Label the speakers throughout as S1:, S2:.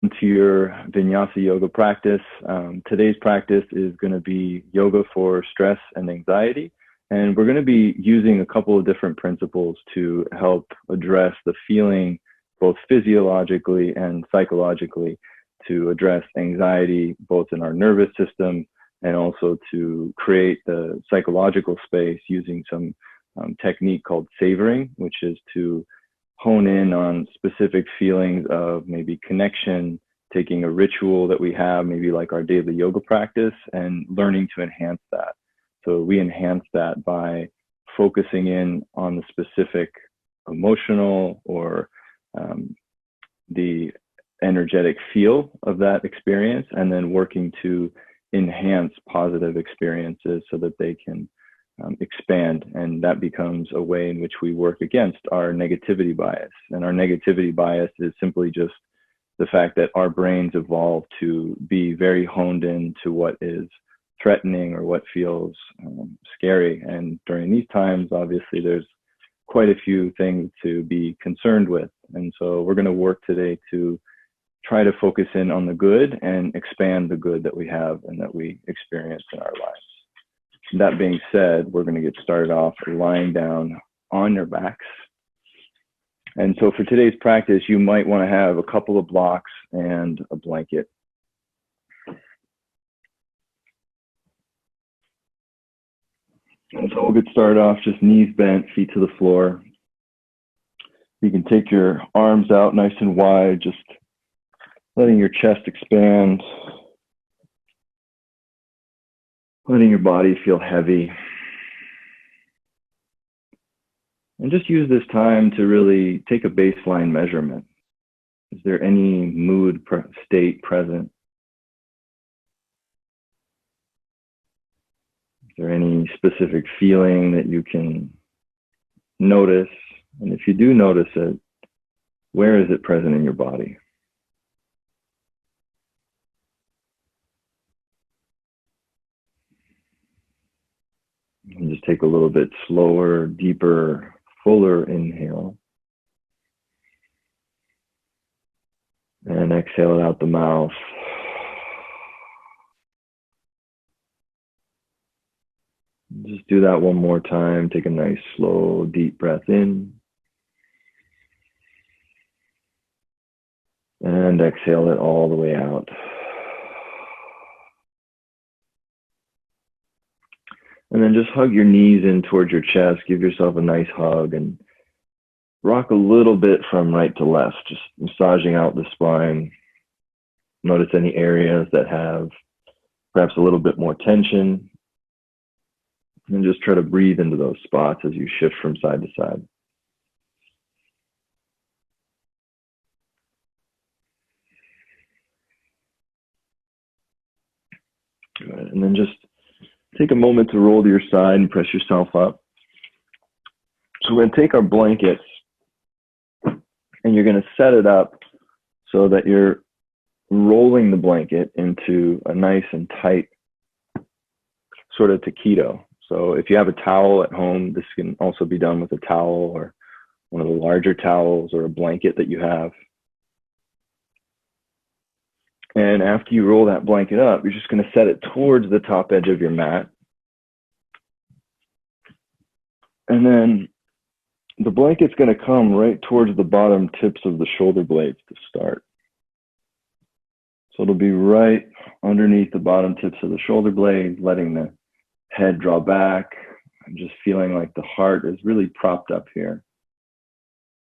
S1: To your Vinyasa yoga practice. Today's practice is going to be yoga for stress and anxiety. And we're going to be using a couple of different principles to help address the feeling, both physiologically and psychologically, to address anxiety, both in our nervous system and also to create the psychological space using some technique called savoring, which is to hone in on specific feelings of maybe connection, taking a ritual that we have, maybe like our daily yoga practice, and learning to enhance that. So we enhance that by focusing in on the specific emotional or the energetic feel of that experience, and then working to enhance positive experiences so that they can expand, and that becomes a way in which we work against our negativity bias. And our negativity bias is simply just the fact that our brains evolved to be very honed in to what is threatening or what feels scary. And during these times, obviously, there's quite a few things to be concerned with. And so we're going to work today to try to focus in on the good and expand the good that we have and that we experience in our lives. That being said, we're going to get started off lying down on your backs. And so for today's practice, you might want to have a couple of blocks and a blanket. And so we'll get started off just knees bent, feet to the floor. You can take your arms out nice and wide, just letting your chest expand, letting your body feel heavy. And just use this time to really take a baseline measurement. Is there any mood state present? Is there any specific feeling that you can notice? And if you do notice it, where is it present in your body? And just take a little bit slower, deeper, fuller inhale. And exhale it out the mouth. Just do that one more time. Take a nice, slow, deep breath in. And exhale it all the way out. And then just hug your knees in towards your chest. Give yourself a nice hug and rock a little bit from right to left, just massaging out the spine. Notice any areas that have perhaps a little bit more tension. And just try to breathe into those spots as you shift from side to side. Good. And then just take a moment to roll to your side and press yourself up. So we're going to take our blankets and you're going to set it up so that you're rolling the blanket into a nice and tight sort of taquito. So if you have a towel at home, this can also be done with a towel or one of the larger towels or a blanket that you have. And after you roll that blanket up, you're just going to set it towards the top edge of your mat. And then the blanket's going to come right towards the bottom tips of the shoulder blades to start. So it'll be right underneath the bottom tips of the shoulder blades, letting the head draw back and just feeling like the heart is really propped up here.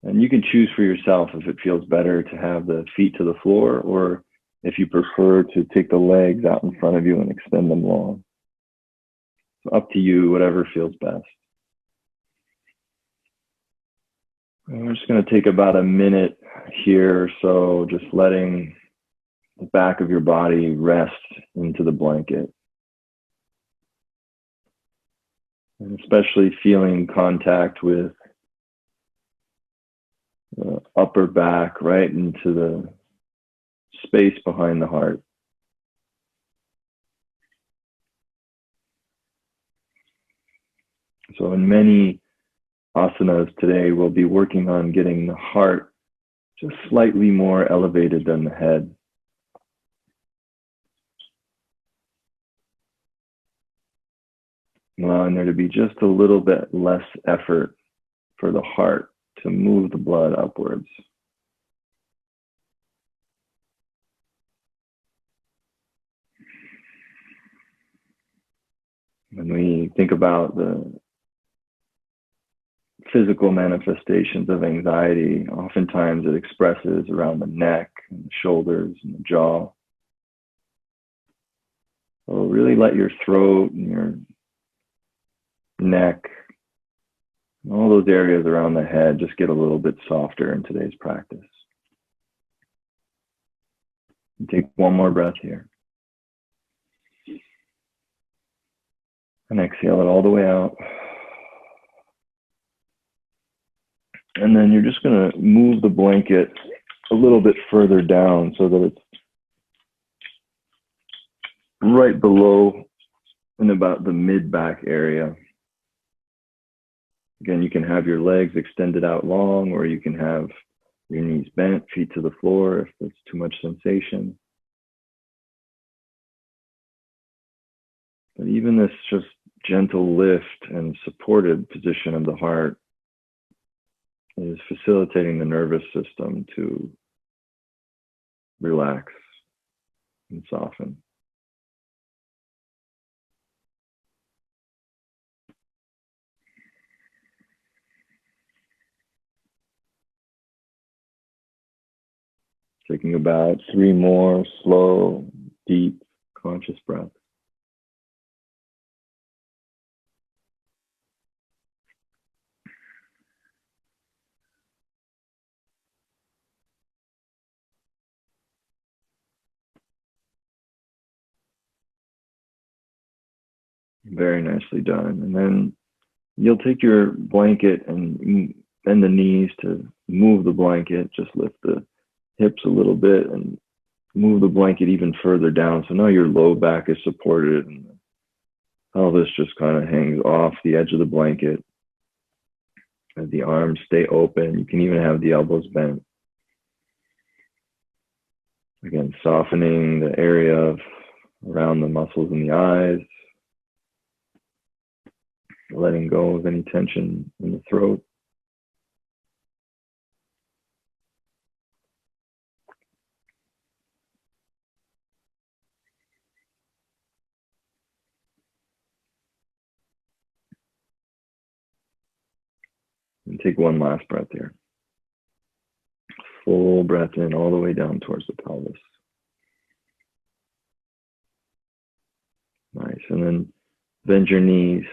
S1: And you can choose for yourself if it feels better to have the feet to the floor or if you prefer to take the legs out in front of you and extend them long. So up to you, whatever feels best. And we're just going to take about a minute here or so, just letting the back of your body rest into the blanket. And especially feeling contact with the upper back right into the space behind the heart. So in many asanas today, we'll be working on getting the heart just slightly more elevated than the head. allowing there to be just a little bit less effort for the heart to move the blood upwards. When we think about the physical manifestations of anxiety, oftentimes it expresses around the neck and the shoulders and the jaw. So really let your throat and your neck, and all those areas around the head just get a little bit softer in today's practice. And take one more breath here. And exhale it all the way out. And then you're just going to move the blanket a little bit further down so that it's right below in about the mid-back area. Again, you can have your legs extended out long, or you can have your knees bent, feet to the floor if there's too much sensation. But even this just gentle lift and supported position of the heart is facilitating the nervous system to relax and soften. Taking about 3 more slow, deep, conscious breaths. Very nicely done. And then you'll take your blanket and bend the knees to move the blanket. Just lift the hips a little bit and move the blanket even further down. So now your low back is supported and the pelvis just kind of hangs off the edge of the blanket. As the arms stay open, you can even have the elbows bent. Again, softening the area around the muscles in the eyes. Letting go of any tension in the throat. And take one last breath here. Full breath in all the way down towards the pelvis. Nice. And then bend your knees,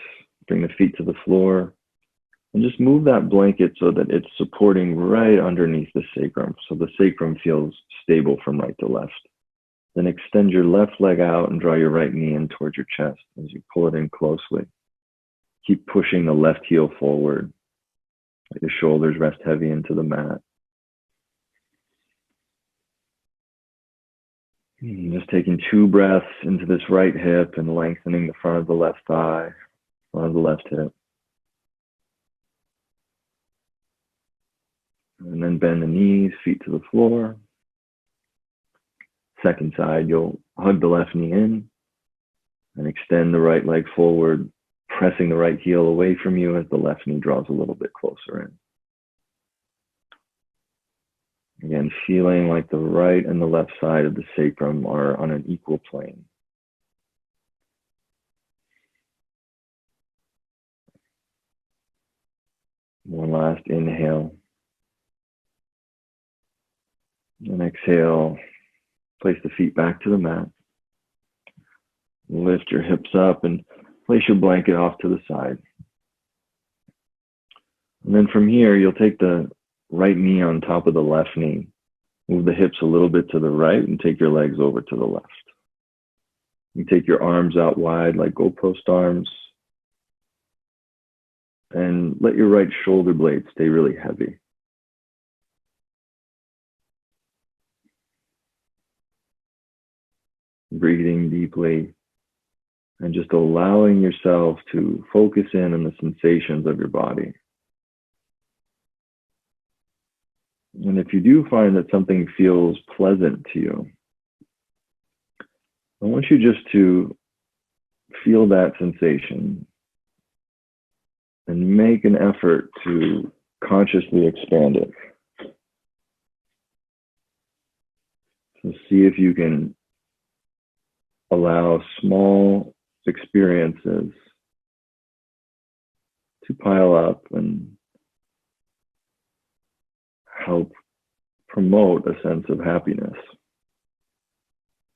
S1: bring the feet to the floor, and just move that blanket so that it's supporting right underneath the sacrum. So the sacrum feels stable from right to left. Then extend your left leg out and draw your right knee in towards your chest as you pull it in closely. Keep pushing the left heel forward. Let your shoulders rest heavy into the mat. Just taking 2 breaths into this right hip and lengthening the front of the left thigh, front of the left hip. And then bend the knees, feet to the floor. Second side, you'll hug the left knee in and extend the right leg forward, pressing the right heel away from you as the left knee draws a little bit closer in. Again, feeling like the right and the left side of the sacrum are on an equal plane. One last inhale. And exhale, place the feet back to the mat. Lift your hips up and place your blanket off to the side. And then from here, you'll take the right knee on top of the left knee. Move the hips a little bit to the right and take your legs over to the left. You take your arms out wide like goalpost arms. And let your right shoulder blade stay really heavy. Breathing deeply and just allowing yourself to focus in on the sensations of your body. And if you do find that something feels pleasant to you, I want you just to feel that sensation and make an effort to consciously expand it. So see if you can allow small experiences to pile up and help promote a sense of happiness,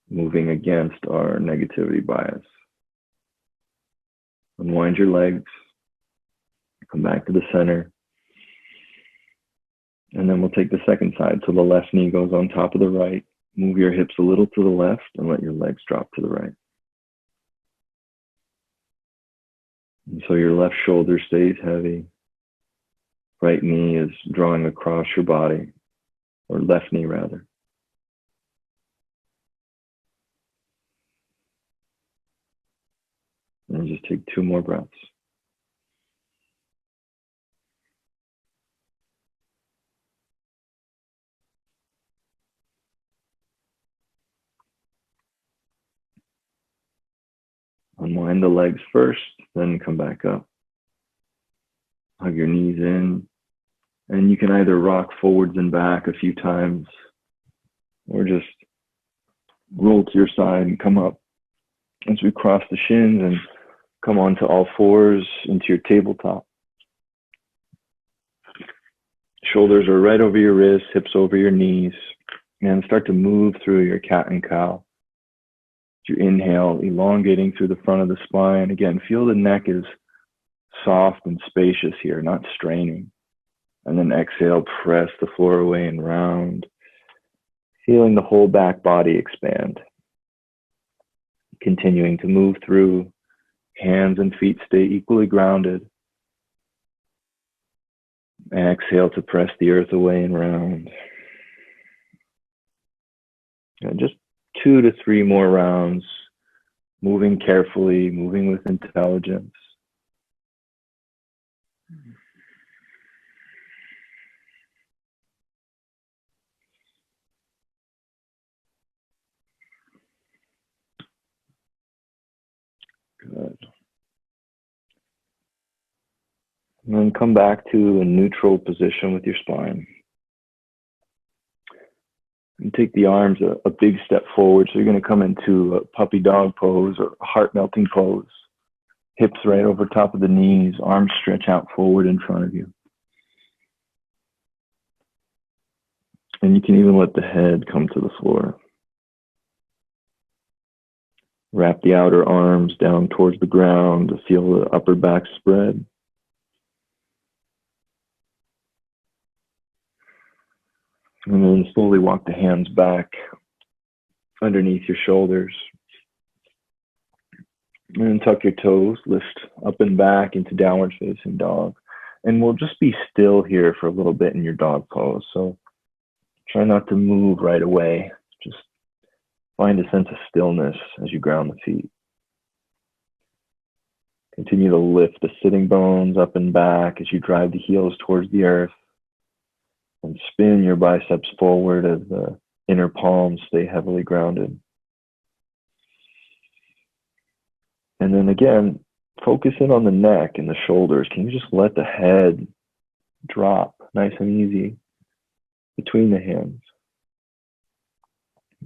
S1: moving against our negativity bias. Unwind your legs, come back to the center, and then we'll take the second side. So the left knee goes on top of the right. Move your hips a little to the left and let your legs drop to the right. And so your left shoulder stays heavy. Right knee is drawing across your body, or left knee rather. And just take 2 more breaths. Unwind the legs first, then come back up. Hug your knees in, and you can either rock forwards and back a few times, or just roll to your side and come up as we cross the shins and come onto all fours into your tabletop. Shoulders are right over your wrists, hips over your knees, and start to move through your cat and cow. As you inhale, elongating through the front of the spine. Again, feel the neck is soft and spacious here, not straining. And then exhale, press the floor away and round, feeling the whole back body expand. Continuing to move through, hands and feet stay equally grounded. Exhale to press the earth away and round. And just 2 to 3 more rounds, moving carefully, moving with intelligence. Good. And then come back to a neutral position with your spine. And take the arms a big step forward. So you're going to come into a puppy dog pose or heart melting pose. Hips right over top of the knees, arms stretch out forward in front of you. And you can even let the head come to the floor. Wrap the outer arms down towards the ground to feel the upper back spread. And then slowly walk the hands back underneath your shoulders. And then tuck your toes, lift up and back into downward facing dog. And we'll just be still here for a little bit in your dog pose. So try not to move right away. Just find a sense of stillness as you ground the feet. Continue to lift the sitting bones up and back as you drive the heels towards the earth. And spin your biceps forward as the inner palms stay heavily grounded. And then again, focus in on the neck and the shoulders. Can you just let the head drop nice and easy between the hands,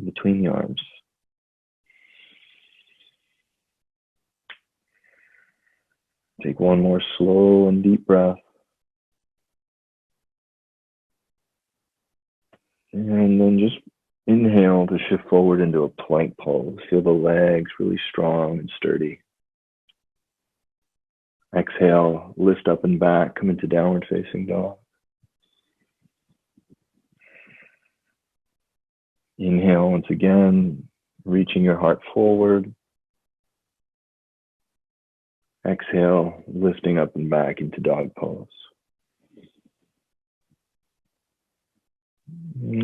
S1: between the arms? Take 1 more slow and deep breath. And then just inhale to shift forward into a plank pose. Feel the legs really strong and sturdy. Exhale, lift up and back, come into downward facing dog. Inhale once again, reaching your heart forward. Exhale, lifting up and back into dog pose.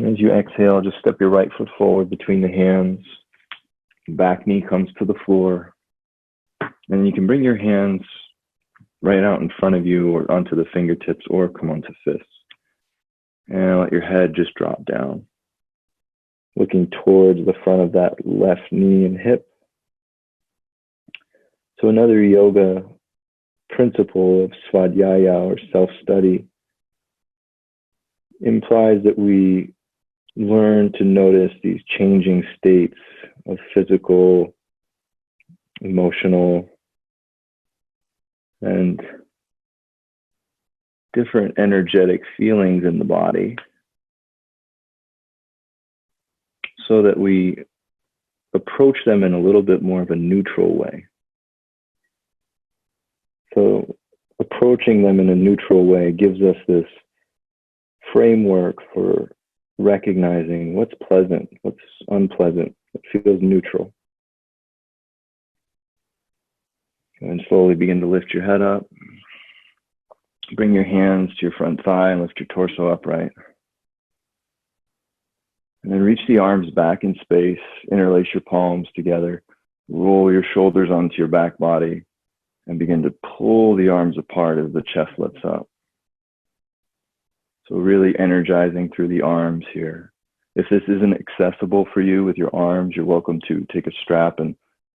S1: As you exhale, just step your right foot forward between the hands. Back knee comes to the floor. And you can bring your hands right out in front of you or onto the fingertips or come onto fists. And let your head just drop down. Looking towards the front of that left knee and hip. So another yoga principle of svadhyaya, or self-study, implies that we learn to notice these changing states of physical, emotional, and different energetic feelings in the body, so that we approach them in a little bit more of a neutral way. So approaching them in a neutral way gives us this framework for recognizing what's pleasant, what's unpleasant, what feels neutral. And slowly begin to lift your head up. Bring your hands to your front thigh and lift your torso upright. And then reach the arms back in space, interlace your palms together, roll your shoulders onto your back body, and begin to pull the arms apart as the chest lifts up. So really energizing through the arms here. If this isn't accessible for you with your arms, you're welcome to take a strap and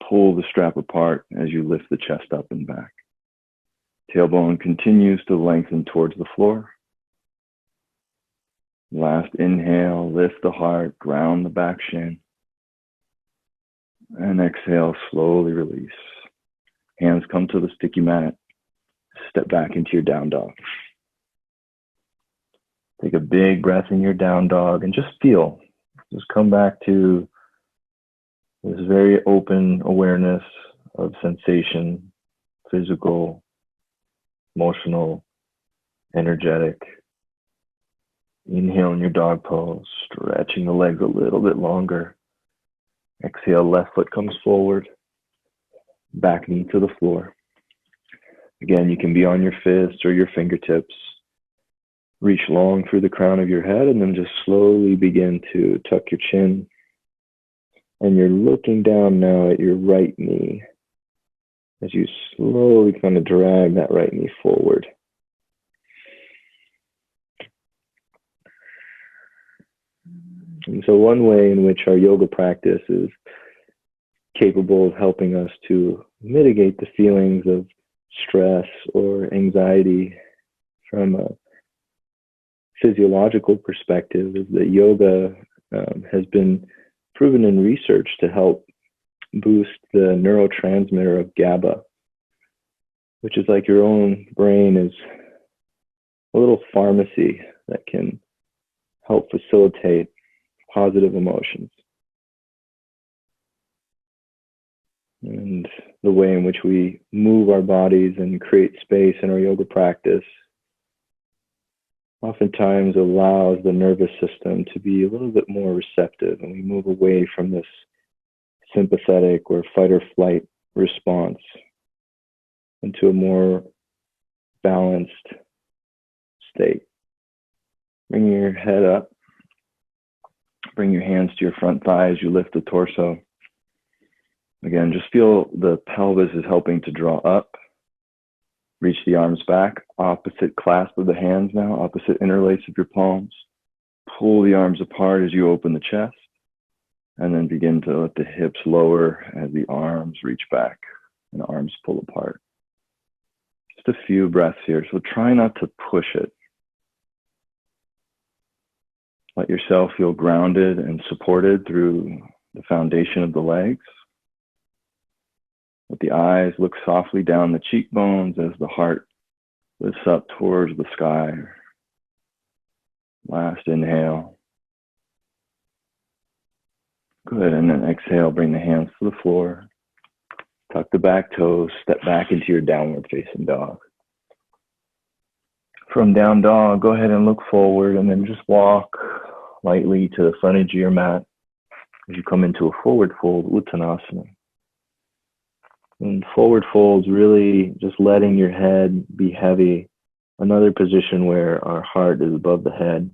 S1: pull the strap apart as you lift the chest up and back. Tailbone continues to lengthen towards the floor. Last inhale, lift the heart, ground the back shin. And exhale, slowly release. Hands come to the sticky mat. Step back into your down dog. Take a big breath in your down dog and just feel. Just come back to this very open awareness of sensation, physical, emotional, energetic. Inhale in your dog pose, stretching the legs a little bit longer. Exhale, left foot comes forward, back knee to the floor. Again, you can be on your fists or your fingertips. Reach long through the crown of your head and then just slowly begin to tuck your chin. And you're looking down now at your right knee as you slowly kind of drag that right knee forward. And so one way in which our yoga practice is capable of helping us to mitigate the feelings of stress or anxiety from a physiological perspective is that yoga has been proven in research to help boost the neurotransmitter of GABA, which is like your own brain is a little pharmacy that can help facilitate positive emotions. And the way in which we move our bodies and create space in our yoga practice oftentimes allows the nervous system to be a little bit more receptive, and we move away from this sympathetic or fight or flight response into a more balanced state. Bring your head up. Bring your hands to your front thigh as you lift the torso. Again, just feel the pelvis is helping to draw up. Reach the arms back, opposite clasp of the hands now, opposite interlace of your palms. Pull the arms apart as you open the chest, and then begin to let the hips lower as the arms reach back and the arms pull apart. Just a few breaths here, so try not to push it. Let yourself feel grounded and supported through the foundation of the legs. Let the eyes look softly down the cheekbones as the heart lifts up towards the sky. Last inhale. Good, and then exhale, bring the hands to the floor. Tuck the back toes, step back into your downward facing dog. From down dog, go ahead and look forward and then just walk lightly to the front edge of your mat as you come into a forward fold, Uttanasana. And forward folds, really just letting your head be heavy. Another position where our heart is above the head.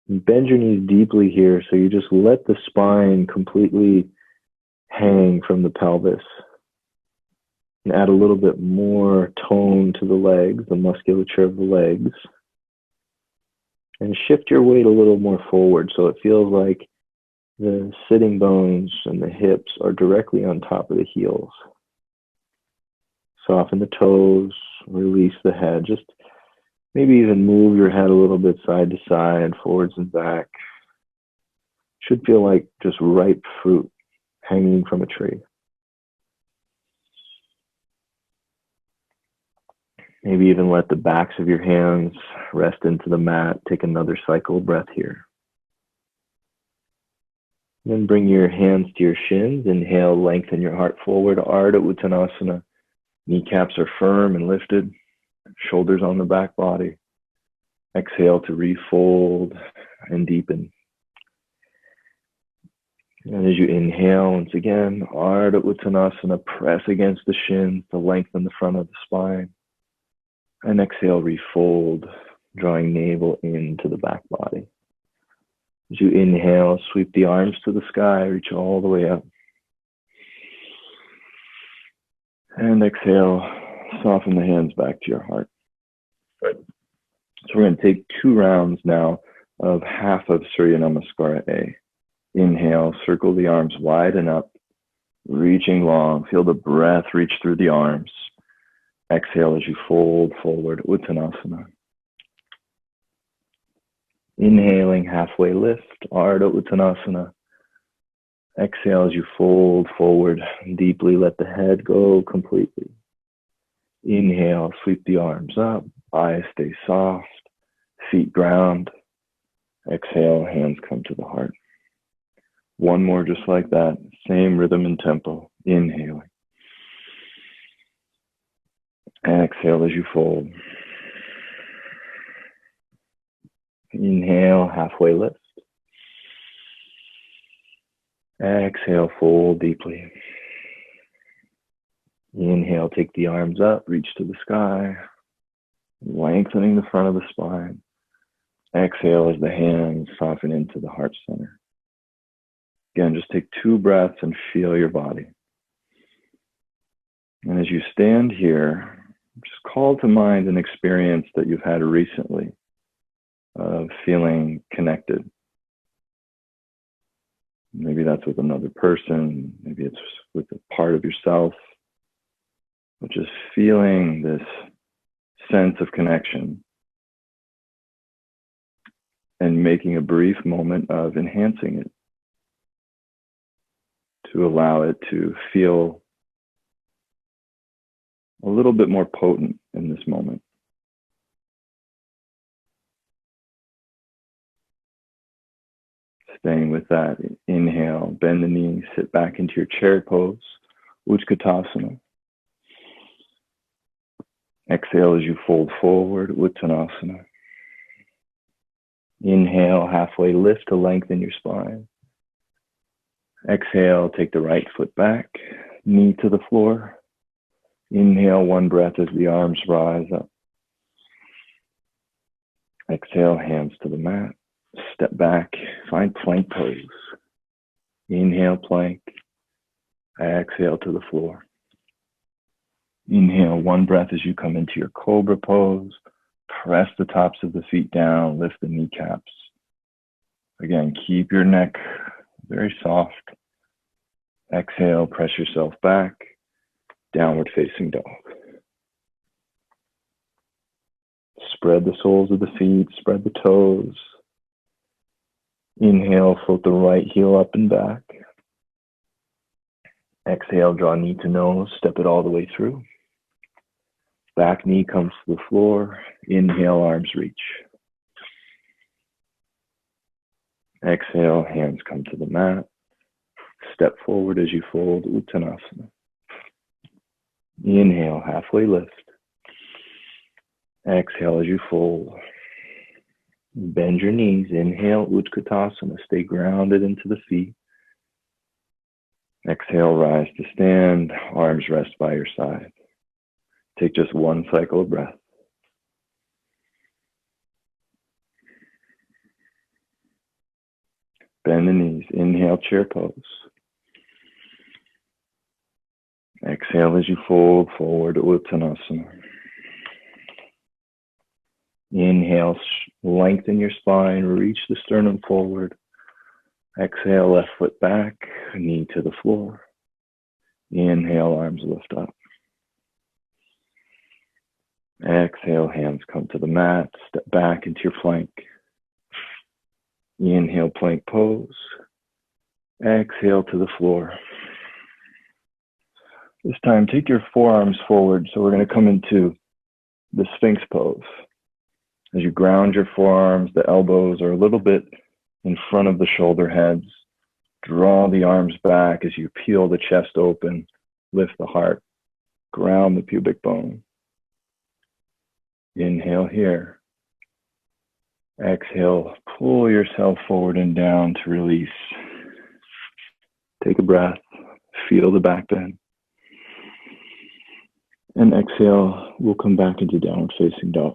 S1: And bend your knees deeply here, so you just let the spine completely hang from the pelvis. And add a little bit more tone to the legs, the musculature of the legs. And shift your weight a little more forward so it feels like the sitting bones and the hips are directly on top of the heels. Soften the toes, release the head. Just maybe even move your head a little bit side to side, forwards and back. Should feel like just ripe fruit hanging from a tree. Maybe even let the backs of your hands rest into the mat. Take another cycle of breath here. Then bring your hands to your shins. Inhale, lengthen your heart forward. Ardha Uttanasana. Kneecaps are firm and lifted. Shoulders on the back body. Exhale to refold and deepen. And as you inhale, once again, Ardha Uttanasana, press against the shins to lengthen the front of the spine. And exhale, refold, drawing navel into the back body. As you inhale, sweep the arms to the sky, reach all the way up. And exhale, soften the hands back to your heart. Good. So we're going to take 2 rounds now of half of Surya Namaskara A. Inhale, circle the arms wide and up, reaching long. Feel the breath reach through the arms. Exhale as you fold forward, Uttanasana. Inhaling, halfway lift, Ardha Uttanasana. Exhale as you fold forward, deeply let the head go completely. Inhale, sweep the arms up, eyes stay soft, feet ground. Exhale, hands come to the heart. One more just like that, same rhythm and tempo. Inhaling. Exhale as you fold. Inhale, halfway lift. Exhale, fold deeply. Inhale, take the arms up, reach to the sky, lengthening the front of the spine. Exhale as the hands soften into the heart center. Again, just take 2 breaths and feel your body. And as you stand here, just call to mind an experience that you've had recently of feeling connected. Maybe that's with another person, maybe it's with a part of yourself, but just feeling this sense of connection and making a brief moment of enhancing it to allow it to feel a little bit more potent in this moment. Staying with that, inhale, bend the knees, sit back into your chair pose, Utkatasana. Exhale as you fold forward, Uttanasana. Inhale, halfway lift to lengthen your spine. Exhale, take the right foot back, knee to the floor. Inhale, 1 breath as the arms rise up. Exhale, hands to the mat. Step back, find plank pose. Inhale, plank. Exhale to the floor. Inhale, 1 breath as you come into your cobra pose. Press the tops of the feet down, lift the kneecaps. Again, keep your neck very soft. Exhale, press yourself back. Downward facing dog. Spread the soles of the feet, spread the toes. Inhale, float the right heel up and back. Exhale, draw knee to nose, step it all the way through. Back knee comes to the floor. Inhale, arms reach. Exhale, hands come to the mat. Step forward as you fold, Uttanasana. Inhale, halfway lift. Exhale as you fold. Bend your knees. Inhale, Utkatasana. Stay grounded into the feet. Exhale, rise to stand. Arms rest by your side. Take just 1 cycle of breath. Bend the knees. Inhale, chair pose. Exhale as you fold forward, Uttanasana. Inhale, lengthen your spine, reach the sternum forward. Exhale, left foot back, knee to the floor. Inhale, arms lift up. Exhale, hands come to the mat. Step back into your plank. Inhale, plank pose. Exhale to the floor. This time, take your forearms forward. So we're going to come into the Sphinx pose. As you ground your forearms, the elbows are a little bit in front of the shoulder heads. Draw the arms back as you peel the chest open. Lift the heart. Ground the pubic bone. Inhale here. Exhale, pull yourself forward and down to release. Take a breath. Feel the back bend. And exhale, we'll come back into downward facing dog.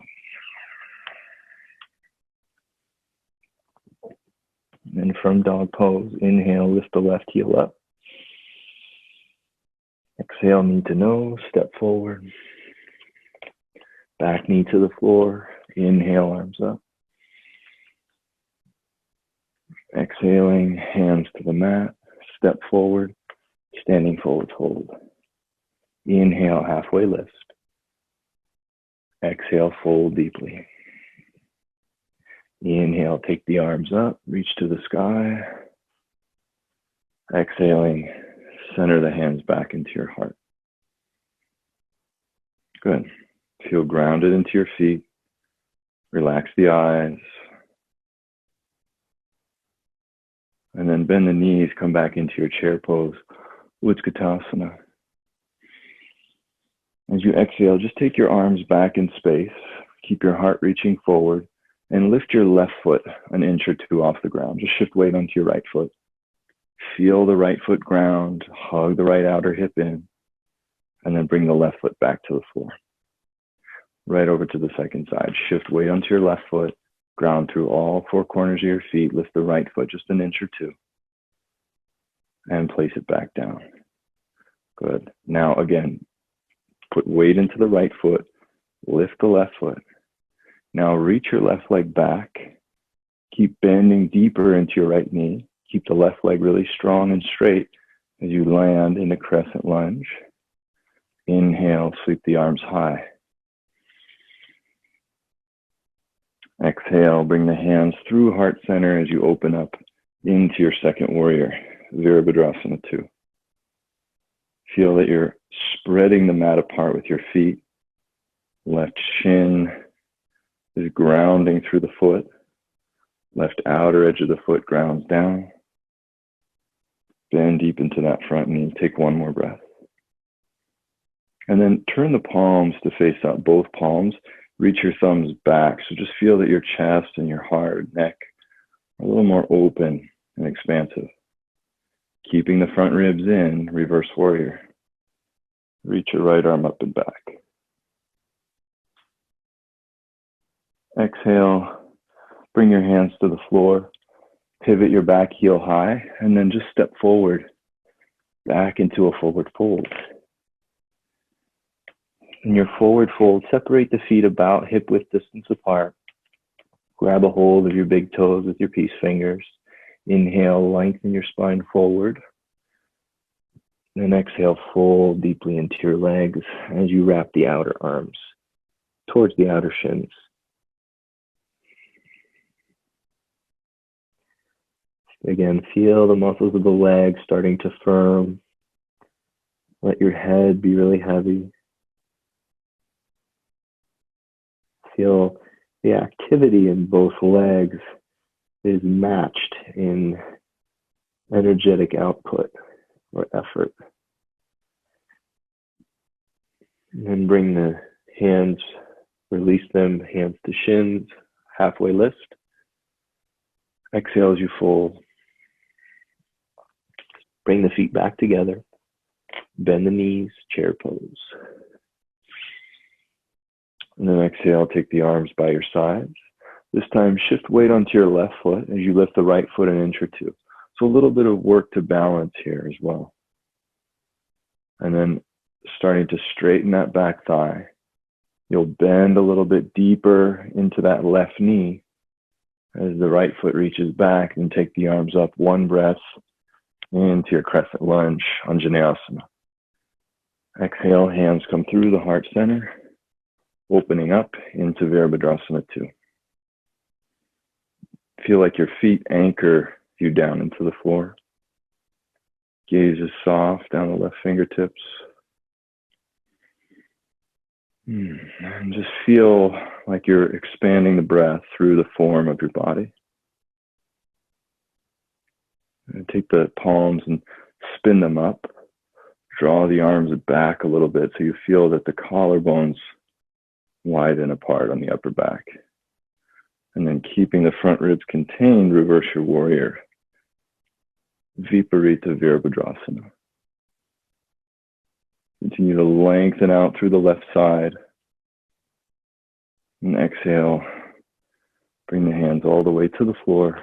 S1: And from dog pose, inhale, lift the left heel up. Exhale, knee to nose, step forward. Back knee to the floor. Inhale, arms up. Exhaling, hands to the mat. Step forward, standing forward fold. Inhale, halfway lift. Exhale, fold deeply. Inhale, take the arms up, reach to the sky. Exhaling, center the hands back into your heart. Good. Feel grounded into your feet. Relax the eyes. And then bend the knees, come back into your chair pose, Utkatasana. As you exhale, just take your arms back in space. Keep your heart reaching forward and lift your left foot an inch or two off the ground. Just shift weight onto your right foot. Feel the right foot ground, hug the right outer hip in, and then bring the left foot back to the floor. Right over to the second side. Shift weight onto your left foot, ground through all four corners of your feet, lift the right foot just an inch or two, and place it back down. Good. Now again, put weight into the right foot, lift the left foot. Now reach your left leg back. Keep bending deeper into your right knee. Keep the left leg really strong and straight as you land in a crescent lunge. Inhale, sweep the arms high. Exhale, bring the hands through heart center as you open up into your second warrior, Virabhadrasana 2. Feel that you're spreading the mat apart with your feet. Left shin is grounding through the foot. Left outer edge of the foot grounds down. Bend deep into that front knee. Take one more breath. And then turn the palms to face up. Both palms. Reach your thumbs back. So just feel that your chest and your heart, neck are a little more open and expansive. Keeping the front ribs in, reverse warrior. Reach your right arm up and back. Exhale, bring your hands to the floor. Pivot your back heel high, and then just step forward, back into a forward fold. In your forward fold, separate the feet about hip width distance apart. Grab a hold of your big toes with your peace fingers. Inhale, lengthen your spine forward. Then exhale, fold deeply into your legs as you wrap the outer arms towards the outer shins. Again, feel the muscles of the legs starting to firm. Let your head be really heavy. Feel the activity in both legs is matched in energetic output or effort. And then bring the hands, release them, hands to shins, halfway lift. Exhale as you fold. Bring the feet back together. Bend the knees, chair pose. And then exhale, take the arms by your sides. This time, shift weight onto your left foot as you lift the right foot an inch or two. So a little bit of work to balance here as well. And then starting to straighten that back thigh. You'll bend a little bit deeper into that left knee as the right foot reaches back, and take the arms up one breath into your crescent lunge, Anjaneyasana. Exhale, hands come through the heart center. opening up into Virabhadrasana 2. Feel like your feet anchor you down into the floor. Gaze is soft down the left fingertips. And just feel like you're expanding the breath through the form of your body. And take the palms and spin them up. Draw the arms back a little bit so you feel that the collarbones widen apart on the upper back. And then keeping the front ribs contained, reverse your warrior. Viparita Virabhadrasana. Continue to lengthen out through the left side. And exhale. Bring the hands all the way to the floor.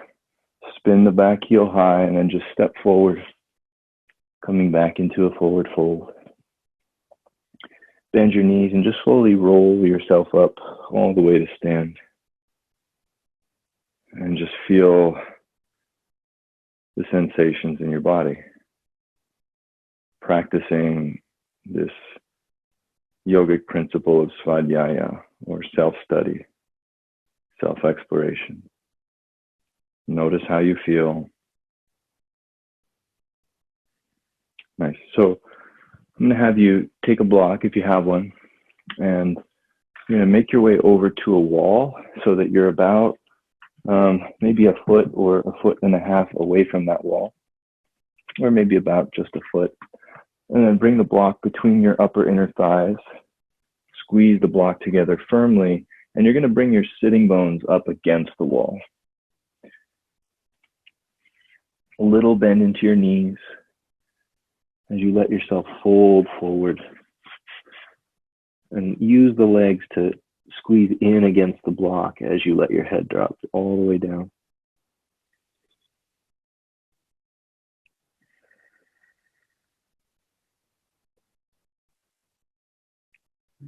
S1: Spin the back heel high and then just step forward. Coming back into a forward fold. Bend your knees and just slowly roll yourself up all the way to stand. And just feel the sensations in your body. Practicing this yogic principle of svadhyaya, or self-study, self-exploration. Notice how you feel. Nice. So I'm going to have you take a block, if you have one, and you're going to make your way over to a wall so that you're about maybe a foot or a foot and a half away from that wall, or maybe about just a foot. And then bring the block between your upper inner thighs. Squeeze the block together firmly, and you're going to bring your sitting bones up against the wall. A little bend into your knees as you let yourself fold forward. And use the legs to squeeze in against the block as you let your head drop all the way down.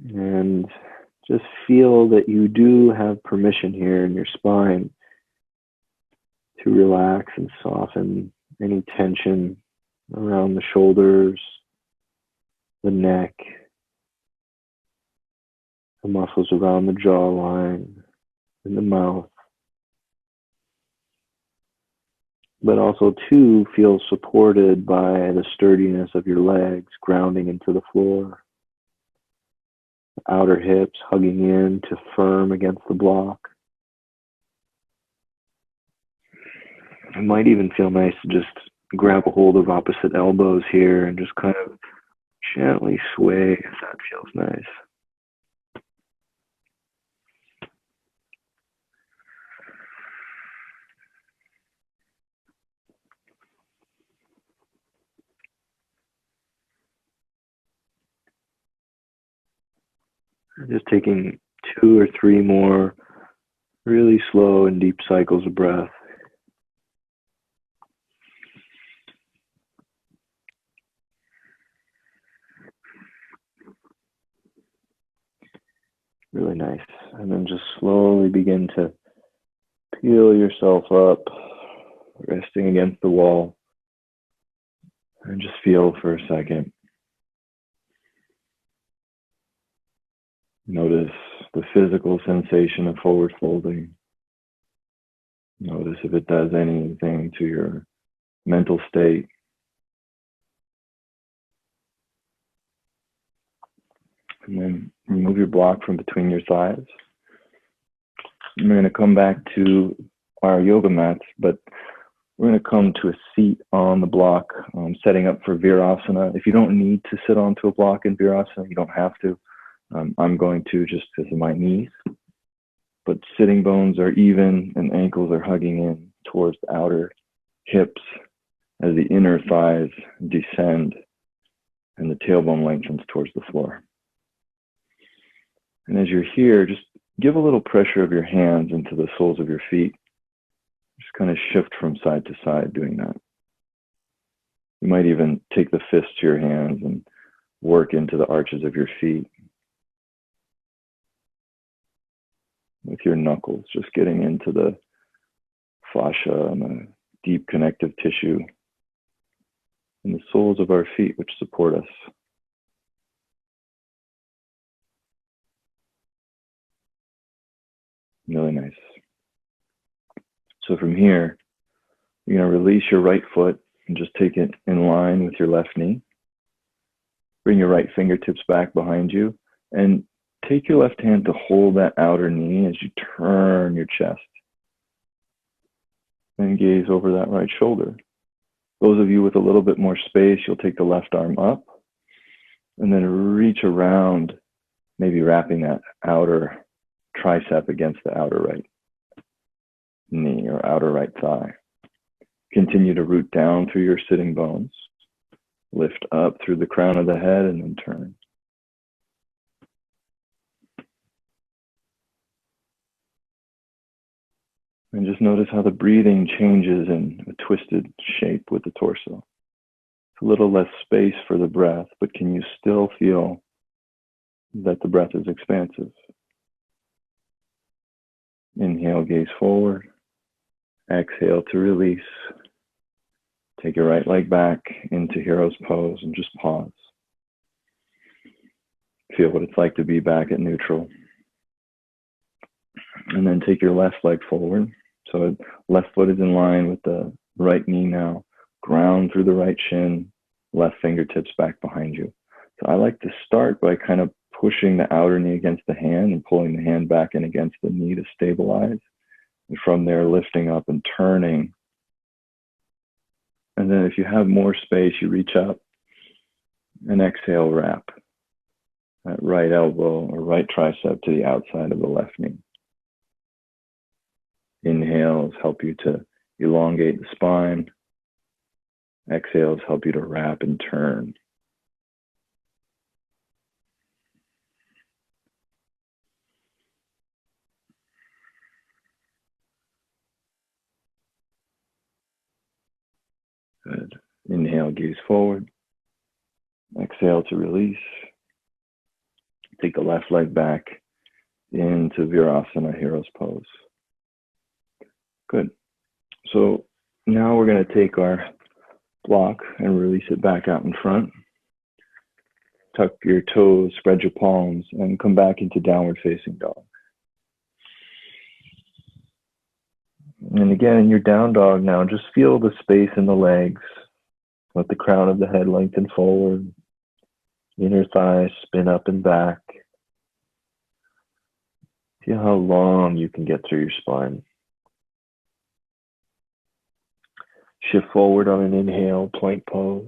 S1: And just feel that you do have permission here in your spine to relax and soften any tension around the shoulders, the neck, the muscles around the jawline, and the mouth. But also too feel supported by the sturdiness of your legs grounding into the floor. Outer hips hugging in to firm against the block. It might even feel nice to just grab a hold of opposite elbows here and just kind of gently sway if that feels nice. Just taking 2 or 3 more really slow and deep cycles of breath. Really nice. And then just slowly begin to peel yourself up, resting against the wall. And just feel for a second. Notice the physical sensation of forward folding. Notice if it does anything to your mental state. And then remove your block from between your thighs. We're going to come back to our yoga mats, but we're going to come to a seat on the block, setting up for Virasana. If you don't need to sit onto a block in Virasana, you don't have to. I'm going to just because of my knees. But sitting bones are even and ankles are hugging in towards the outer hips as the inner thighs descend and the tailbone lengthens towards the floor. And as you're here, just give a little pressure of your hands into the soles of your feet. Just kind of shift from side to side doing that. You might even take the fist to your hands and work into the arches of your feet. With your knuckles, just getting into the fascia and the deep connective tissue and the soles of our feet, which support us. Really nice. So from here, you're going to release your right foot and just take it in line with your left knee. Bring your right fingertips back behind you and take your left hand to hold that outer knee as you turn your chest. And gaze over that right shoulder. Those of you with a little bit more space, you'll take the left arm up and then reach around, maybe wrapping that outer tricep against the outer right knee or outer right thigh. Continue to root down through your sitting bones. Lift up through the crown of the head and then turn. And just notice how the breathing changes in a twisted shape with the torso. It's a little less space for the breath, but can you still feel that the breath is expansive? Inhale, gaze forward. Exhale to release. Take your right leg back into hero's pose and just pause. Feel what it's like to be back at neutral. And then take your left leg forward. So left foot is in line with the right knee now. Ground through the right shin, left fingertips back behind you. So I like to start by kind of pushing the outer knee against the hand and pulling the hand back in against the knee to stabilize. And from there, lifting up and turning. And then if you have more space, you reach up and exhale, wrap that right elbow or right tricep to the outside of the left knee. Inhales help you to elongate the spine. Exhales help you to wrap and turn. Good. Inhale, gaze forward. Exhale to release. Take the left leg back into Virasana, hero's pose. Good. So now we're going to take our block and release it back out in front. Tuck your toes, spread your palms, and come back into downward facing dog. And again, in your down dog now, just feel the space in the legs. Let the crown of the head lengthen forward. Inner thighs spin up and back. Feel how long you can get through your spine. Shift forward on an inhale, plank pose.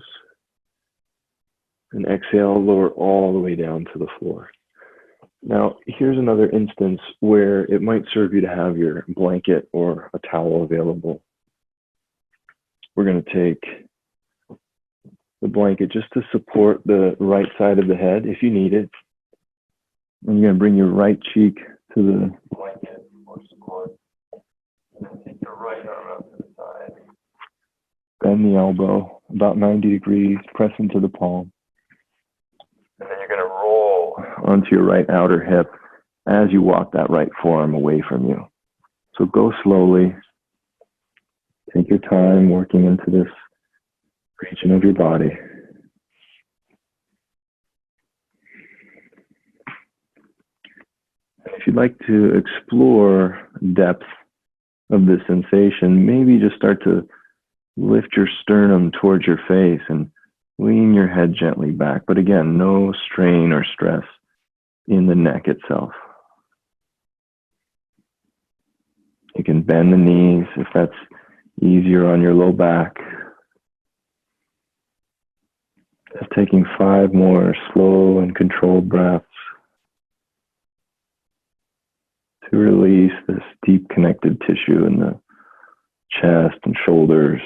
S1: And exhale, lower all the way down to the floor. Now, here's another instance where it might serve you to have your blanket or a towel available. We're going to take the blanket just to support the right side of the head if you need it. And you're going to bring your right cheek to the blanket for support. And then take your right arm out to the side. Bend the elbow about 90 degrees, press into the palm. And then you're going to roll onto your right outer hip as you walk that right forearm away from you. So go slowly. Take your time working into this region of your body. If you'd like to explore depth of this sensation, maybe just start to lift your sternum towards your face and lean your head gently back. But again, no strain or stress in the neck itself. You can bend the knees if that's easier on your low back. Just taking 5 more slow and controlled breaths to release this deep connective tissue in the chest and shoulders.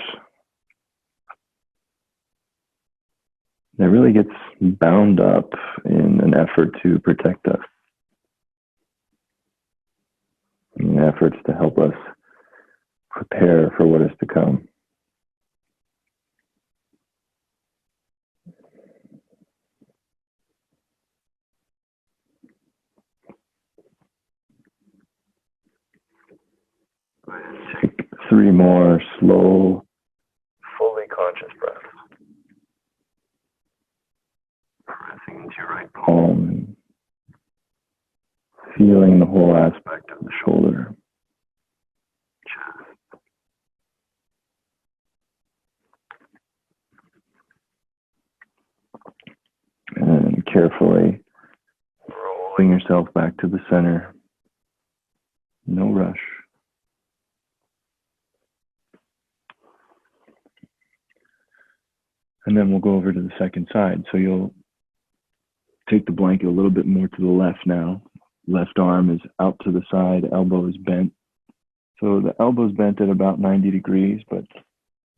S1: It really gets bound up in an effort to protect us, in efforts to help us prepare for what is to come. Take 3 more slow, fully conscious breaths. Pressing into your right palm and feeling the whole aspect of the shoulder, and carefully rolling yourself back to the center. No rush. And then we'll go over to the second side. So you'll take the blanket a little bit more to the left now. Left arm is out to the side, elbow is bent. So the elbow is bent at about 90 degrees, but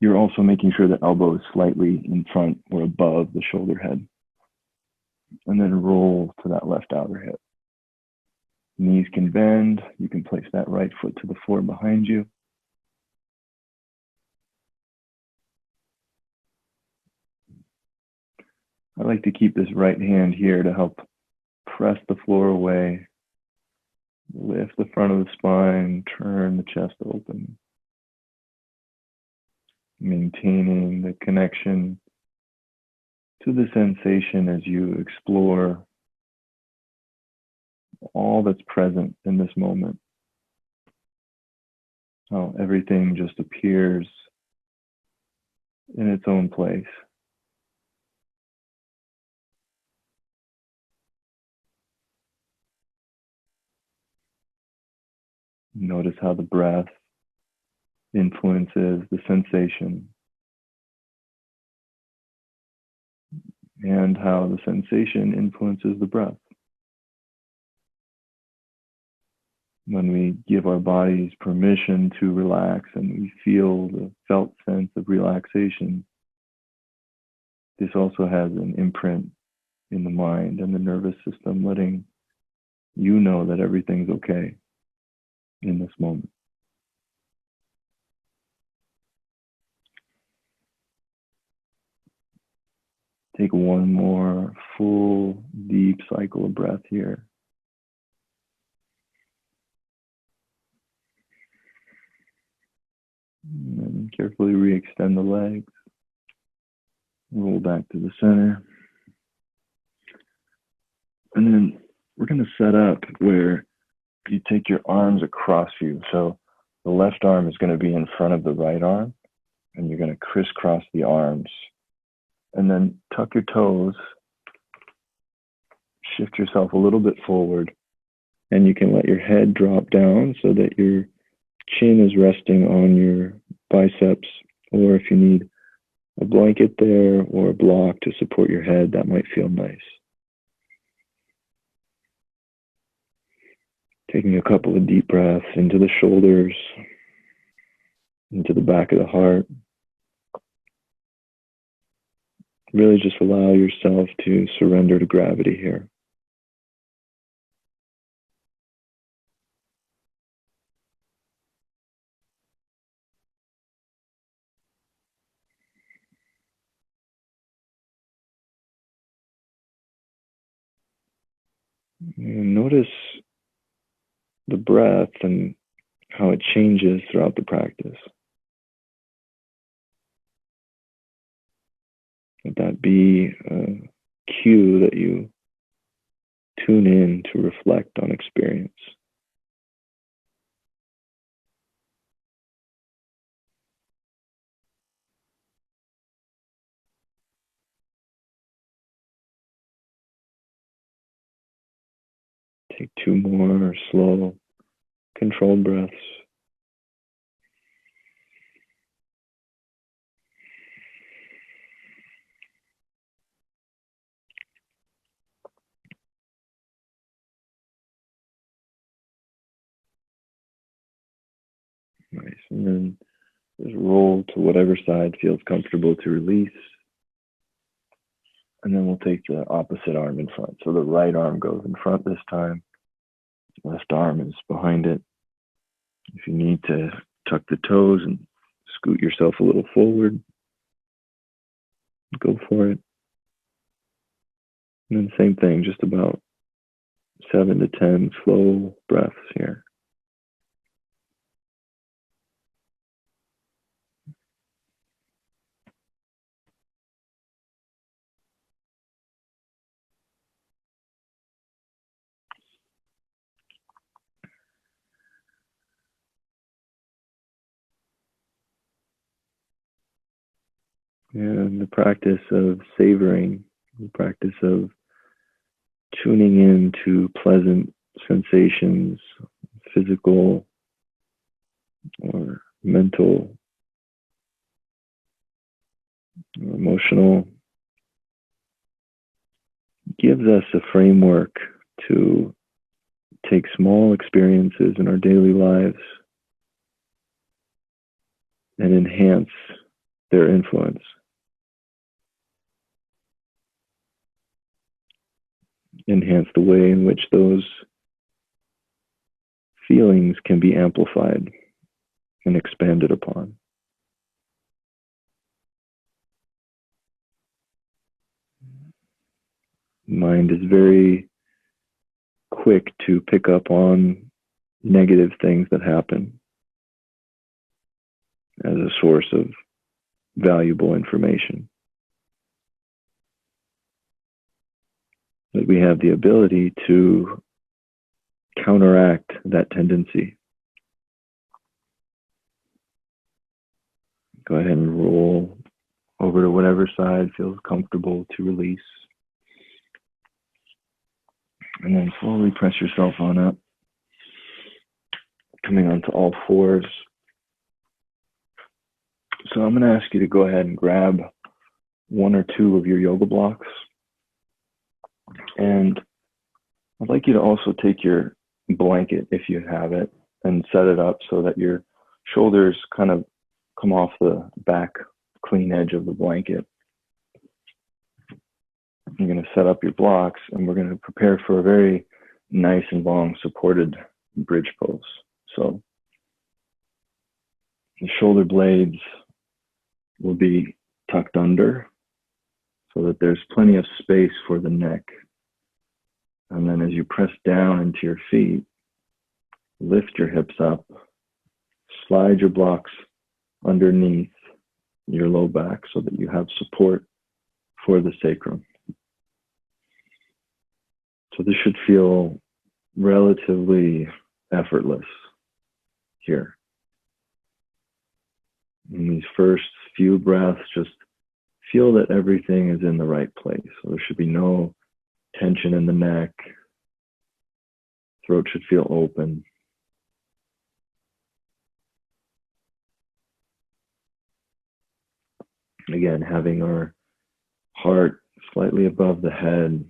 S1: you're also making sure the elbow is slightly in front or above the shoulder head. And then roll to that left outer hip. Knees can bend. You can place that right foot to the floor behind you. I like to keep this right hand here to help press the floor away. Lift the front of the spine, turn the chest open. Maintaining the connection to the sensation as you explore all that's present in this moment. How everything just appears in its own place. Notice how the breath influences the sensation and how the sensation influences the breath. When we give our bodies permission to relax and we feel the felt sense of relaxation, this also has an imprint in the mind and the nervous system, letting you know that everything's okay in this moment. Take one more full, deep cycle of breath here. And then carefully re-extend the legs. Roll back to the center. And then we're going to set up where you take your arms across you. So the left arm is going to be in front of the right arm, and you're going to crisscross the arms. And then tuck your toes, shift yourself a little bit forward, and you can let your head drop down so that your chin is resting on your biceps, or if you need a blanket there or a block to support your head, that might feel nice. Taking a couple of deep breaths into the shoulders, into the back of the heart. Really just allow yourself to surrender to gravity here. And notice the breath and how it changes throughout the practice. Let that be a cue that you tune in to reflect on experience. Take two more slow, controlled breaths. Nice. And then just roll to whatever side feels comfortable to release. And then we'll take the opposite arm in front. So the right arm goes in front this time. Left arm is behind it. If you need to tuck the toes and scoot yourself a little forward, go for it. And then same thing, just about 7 to 10 slow breaths here. And the practice of savoring, the practice of tuning in to pleasant sensations, physical or mental or emotional, gives us a framework to take small experiences in our daily lives and enhance their influence. Enhance the way in which those feelings can be amplified and expanded upon. Mind is very quick to pick up on negative things that happen as a source of valuable information. But we have the ability to counteract that tendency. Go ahead and roll over to whatever side feels comfortable to release. And then slowly press yourself on up, coming onto all fours. So I'm going to ask you to go ahead and grab one or two of your yoga blocks. And I'd like you to also take your blanket, if you have it, and set it up so that your shoulders kind of come off the back clean edge of the blanket. You're going to set up your blocks, and we're going to prepare for a very nice and long supported bridge pose. So the shoulder blades will be tucked under so that there's plenty of space for the neck. And then as you press down into your feet, lift your hips up, slide your blocks underneath your low back so that you have support for the sacrum. So this should feel relatively effortless here. In these first few breaths, just feel that everything is in the right place. So there should be no tension in the neck. Throat should feel open. Again, having our heart slightly above the head.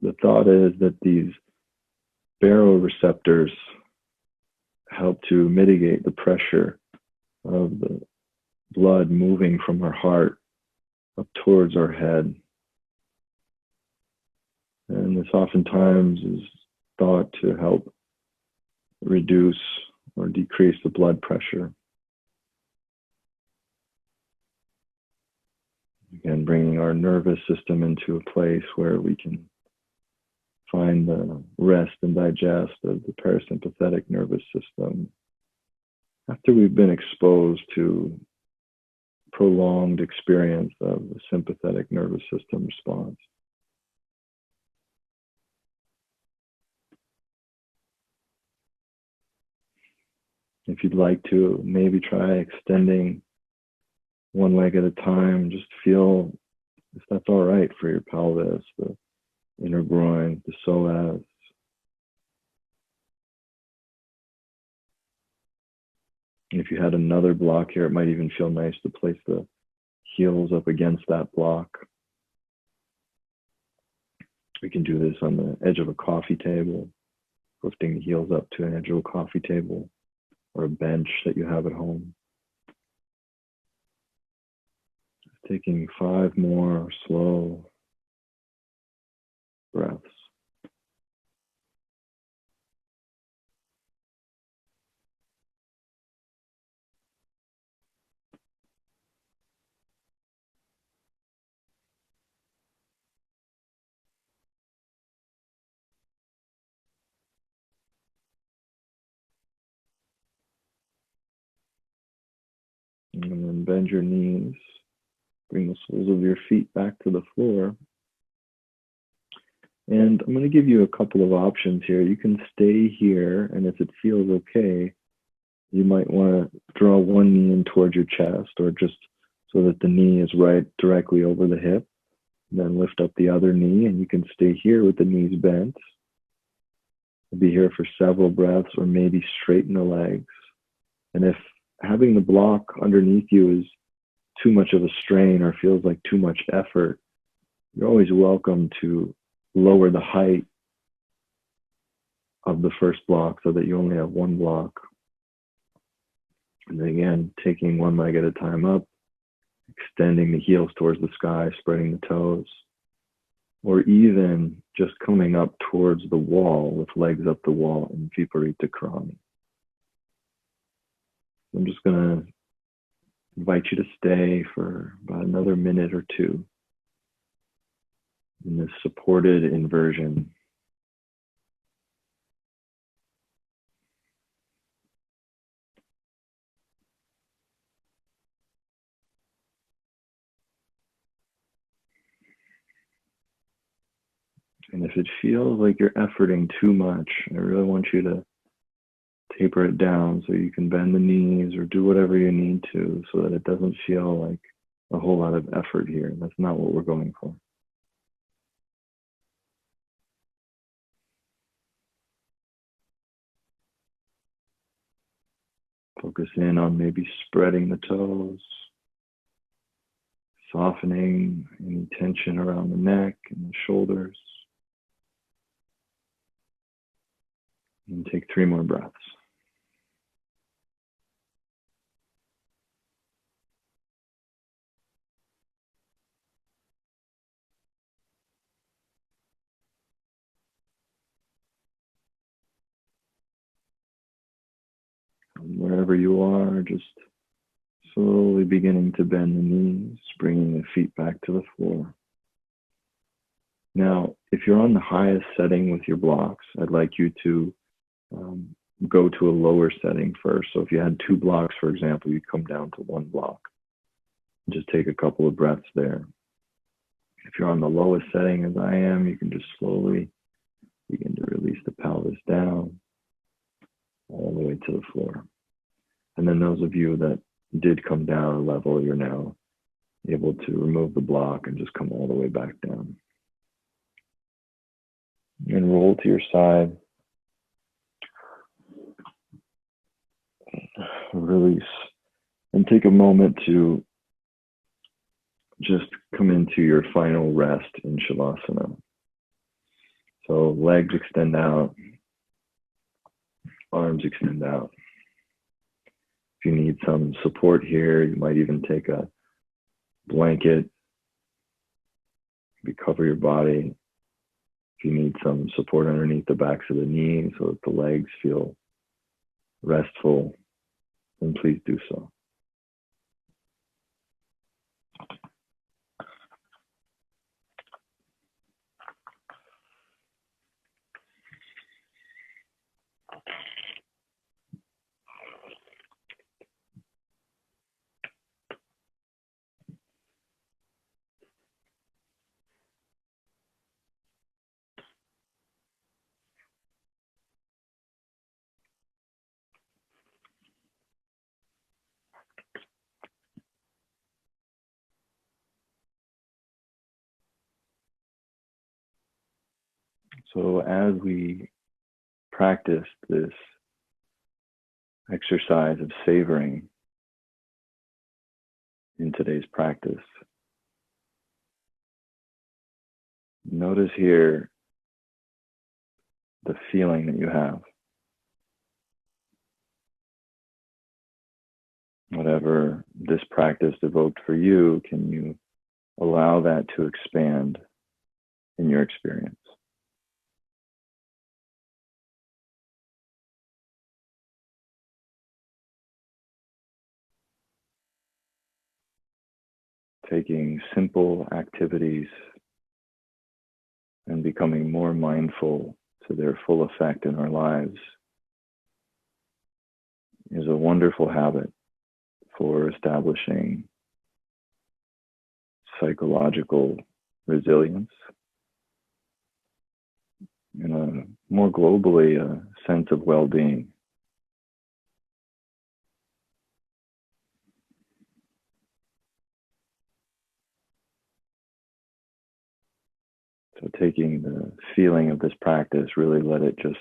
S1: The thought is that these baroreceptors help to mitigate the pressure of the blood moving from our heart up towards our head. And this oftentimes is thought to help reduce or decrease the blood pressure. Again, bringing our nervous system into a place where we can find the rest and digest of the parasympathetic nervous system after we've been exposed to prolonged experience of the sympathetic nervous system response. If you'd like to, maybe try extending one leg at a time. Just feel if that's all right for your pelvis, the inner groin, the psoas. And if you had another block here, it might even feel nice to place the heels up against that block. We can do this on the edge of a coffee table, lifting the heels up to an edge of a coffee table or a bench that you have at home. Taking 5 more slow breaths. And then bend your knees. Bring the soles of your feet back to the floor. And I'm going to give you a couple of options here. You can stay here, and if it feels okay, You might want to draw one knee in towards your chest, or just so that the knee is right directly over the hip. Then lift up the other knee, and you can stay here with the knees bent. We'll be here for several breaths, or maybe straighten the legs. And if having the block underneath you is too much of a strain or feels like too much effort, you're always welcome to lower the height of the first block so that you only have one block. And then again, taking one leg at a time up, extending the heels towards the sky, spreading the toes, or even just coming up towards the wall with legs up the wall in Viparita Karani. I'm just going to invite you to stay for about another minute or two in this supported inversion. And if it feels like you're efforting too much, I really want you to taper it down so you can bend the knees or do whatever you need to so that it doesn't feel like a whole lot of effort here. That's not what we're going for. Focus in on maybe spreading the toes, softening any tension around the neck and the shoulders. And take 3 more breaths. And wherever you are, just slowly beginning to bend the knees, bringing the feet back to the floor. Now, if you're on the highest setting with your blocks, I'd like you to go to a lower setting first. So if you had 2 blocks, for example, you'd come down to 1 block. Just take a couple of breaths there. If you're on the lowest setting as I am, you can just slowly begin to release the pelvis down all the way to the floor. And then those of you that did come down a level, you're now able to remove the block and just come all the way back down. And roll to your side. Release. And take a moment to just come into your final rest in Shavasana. So legs extend out, arms extend out. If you need some support here, you might even take a blanket, maybe cover your body. If you need some support underneath the backs of the knees so that the legs feel restful, then please do so. So as we practice this exercise of savoring in today's practice, notice here the feeling that you have. Whatever this practice evoked for you, can you allow that to expand in your experience? Taking simple activities and becoming more mindful to their full effect in our lives is a wonderful habit for establishing psychological resilience and more globally, a sense of well-being. So taking the feeling of this practice, really let it just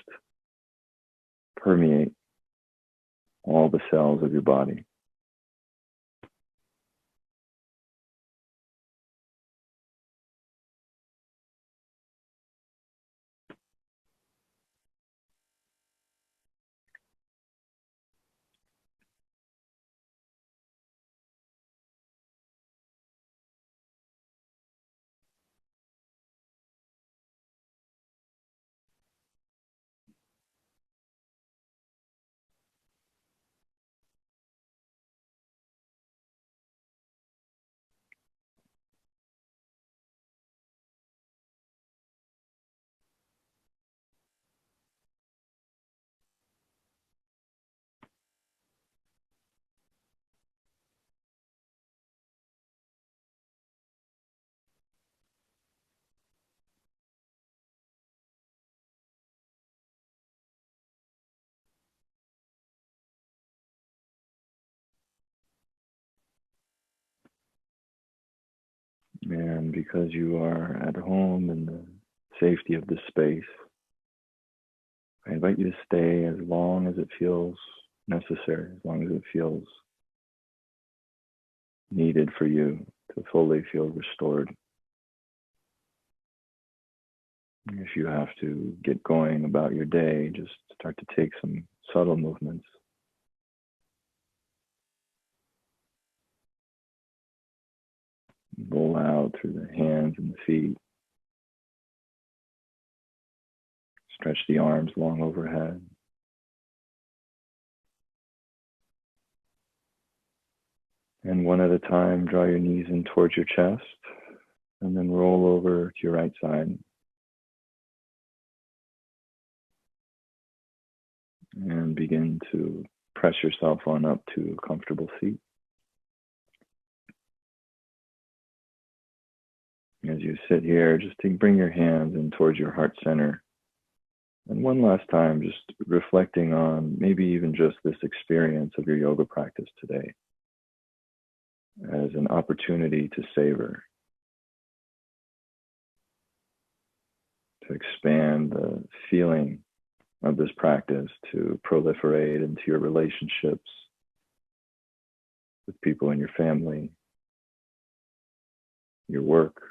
S1: permeate all the cells of your body. And because you are at home in the safety of this space, I invite you to stay as long as it feels necessary, as long as it feels needed for you to fully feel restored. If you have to get going about your day, just start to take some subtle movements. Roll out through the hands and the feet. Stretch the arms long overhead. And one at a time, draw your knees in towards your chest, and then roll over to your right side. And begin to press yourself on up to a comfortable seat. As you sit here, just bring your hands in towards your heart center. And one last time, just reflecting on maybe even just this experience of your yoga practice today as an opportunity to savor, to expand the feeling of this practice, to proliferate into your relationships with people in your family, your work.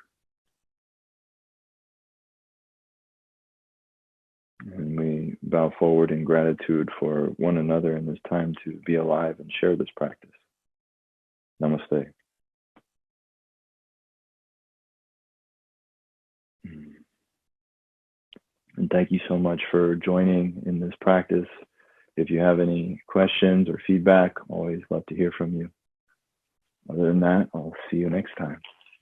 S1: And we bow forward in gratitude for one another in this time to be alive and share this practice. Namaste. And thank you so much for joining in this practice. If you have any questions or feedback, always love to hear from you. Other than that, I'll see you next time.